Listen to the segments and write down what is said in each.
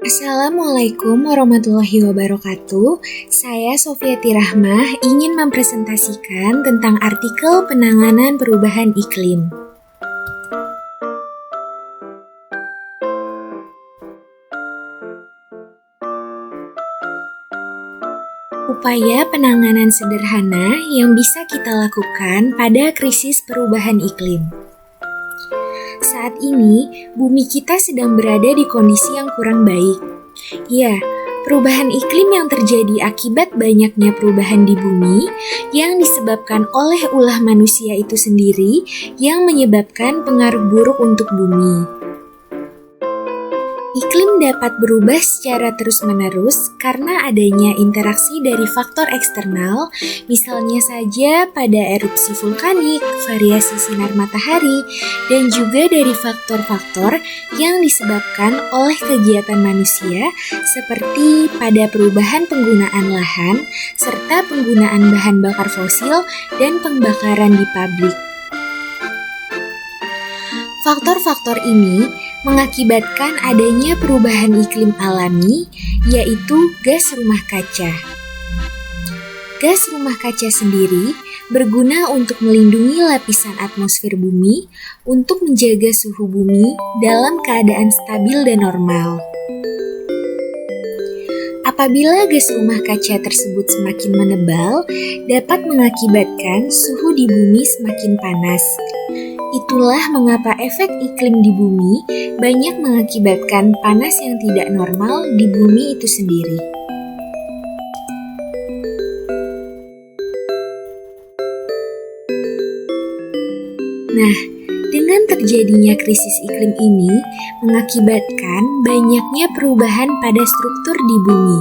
Assalamualaikum warahmatullahi wabarakatuh. Saya Sofiati Rahmah ingin mempresentasikan tentang artikel penanganan perubahan iklim. Upaya penanganan sederhana yang bisa kita lakukan pada krisis perubahan iklim. Saat ini, bumi kita sedang berada di kondisi yang kurang baik. Ya, perubahan iklim yang terjadi akibat banyaknya perubahan di bumi yang disebabkan oleh ulah manusia itu sendiri yang menyebabkan pengaruh buruk untuk bumi. Iklim dapat berubah secara terus-menerus karena adanya interaksi dari faktor eksternal, misalnya saja pada erupsi vulkanik, variasi sinar matahari, dan juga dari faktor-faktor yang disebabkan oleh kegiatan manusia seperti pada perubahan penggunaan lahan, serta penggunaan bahan bakar fosil dan pembakaran di pabrik. Faktor-faktor ini mengakibatkan adanya perubahan iklim alami, yaitu gas rumah kaca. Gas rumah kaca sendiri berguna untuk melindungi lapisan atmosfer bumi untuk menjaga suhu bumi dalam keadaan stabil dan normal. Apabila gas rumah kaca tersebut semakin menebal, dapat mengakibatkan suhu di bumi semakin panas. Itulah mengapa efek iklim di bumi banyak mengakibatkan panas yang tidak normal di bumi itu sendiri. Nah, dengan terjadinya krisis iklim ini mengakibatkan banyaknya perubahan pada struktur di bumi.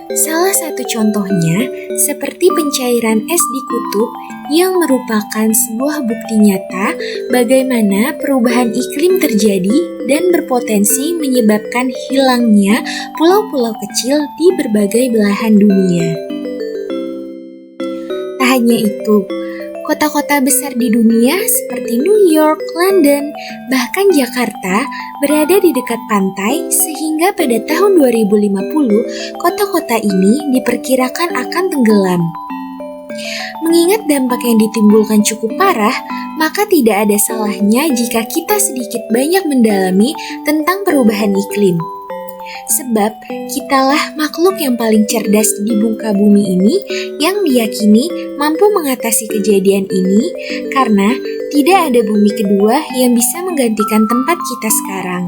Salah satu contohnya seperti pencairan es di kutub yang merupakan sebuah bukti nyata bagaimana perubahan iklim terjadi dan berpotensi menyebabkan hilangnya pulau-pulau kecil di berbagai belahan dunia. Tak hanya itu, kota-kota besar di dunia seperti New York, London, bahkan Jakarta berada di dekat pantai sehingga pada tahun 2050 kota-kota ini diperkirakan akan tenggelam. Mengingat dampak yang ditimbulkan cukup parah, maka tidak ada salahnya jika kita sedikit banyak mendalami tentang perubahan iklim. Sebab kitalah makhluk yang paling cerdas di muka bumi ini yang diyakini mampu mengatasi kejadian ini karena tidak ada bumi kedua yang bisa menggantikan tempat kita sekarang.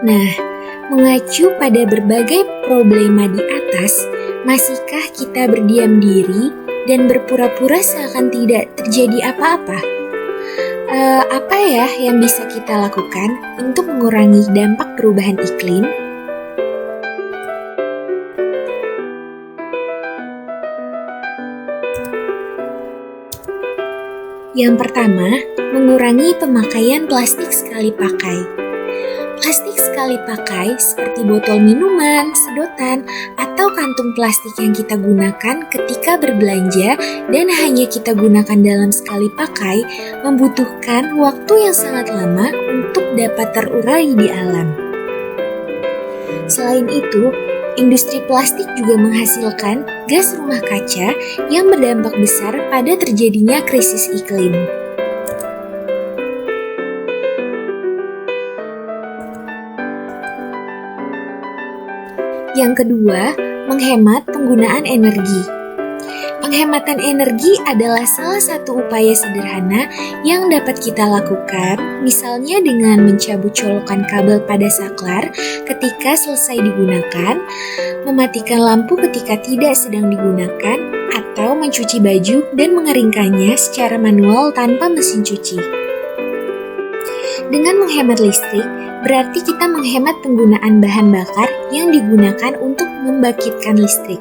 Nah, mengacu pada berbagai problema di atas, masihkah kita berdiam diri dan berpura-pura seakan tidak terjadi apa-apa? Apa ya yang bisa kita lakukan untuk mengurangi dampak perubahan iklim? Yang pertama, mengurangi pemakaian plastik sekali pakai. Plastik sekali pakai seperti botol minuman, sedotan, atau kantung plastik yang kita gunakan ketika berbelanja dan hanya kita gunakan dalam sekali pakai membutuhkan waktu yang sangat lama untuk dapat terurai di alam. Selain itu, industri plastik juga menghasilkan gas rumah kaca yang berdampak besar pada terjadinya krisis iklim. Yang kedua, menghemat penggunaan energi. Penghematan energi adalah salah satu upaya sederhana yang dapat kita lakukan, misalnya dengan mencabut colokan kabel pada saklar ketika selesai digunakan, mematikan lampu ketika tidak sedang digunakan, atau mencuci baju dan mengeringkannya secara manual tanpa mesin cuci. Dengan menghemat listrik, berarti kita menghemat penggunaan bahan bakar yang digunakan untuk membangkitkan listrik.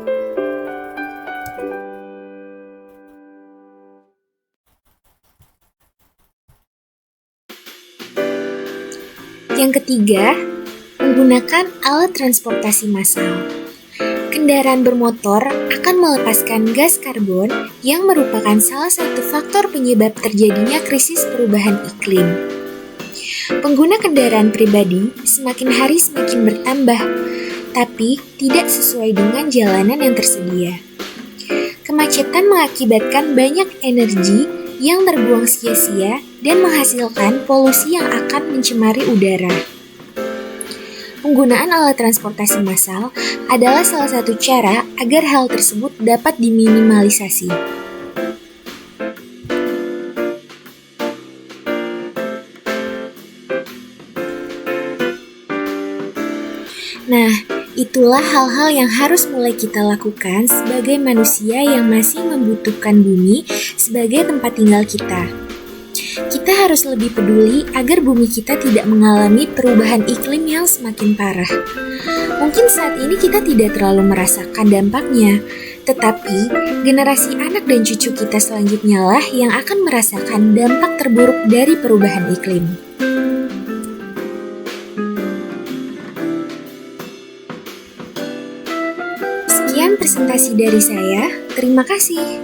Yang ketiga, menggunakan alat transportasi massal. Kendaraan bermotor akan melepaskan gas karbon yang merupakan salah satu faktor penyebab terjadinya krisis perubahan iklim. Pengguna kendaraan pribadi semakin hari semakin bertambah, tapi tidak sesuai dengan jalanan yang tersedia. Kemacetan mengakibatkan banyak energi yang terbuang sia-sia dan menghasilkan polusi yang akan mencemari udara. Penggunaan alat transportasi massal adalah salah satu cara agar hal tersebut dapat diminimalisasi. Nah, itulah hal-hal yang harus mulai kita lakukan sebagai manusia yang masih membutuhkan bumi sebagai tempat tinggal kita. Kita harus lebih peduli agar bumi kita tidak mengalami perubahan iklim yang semakin parah. Mungkin saat ini kita tidak terlalu merasakan dampaknya, tetapi generasi anak dan cucu kita selanjutnya lah yang akan merasakan dampak terburuk dari perubahan iklim. Sekian presentasi dari saya, terima kasih.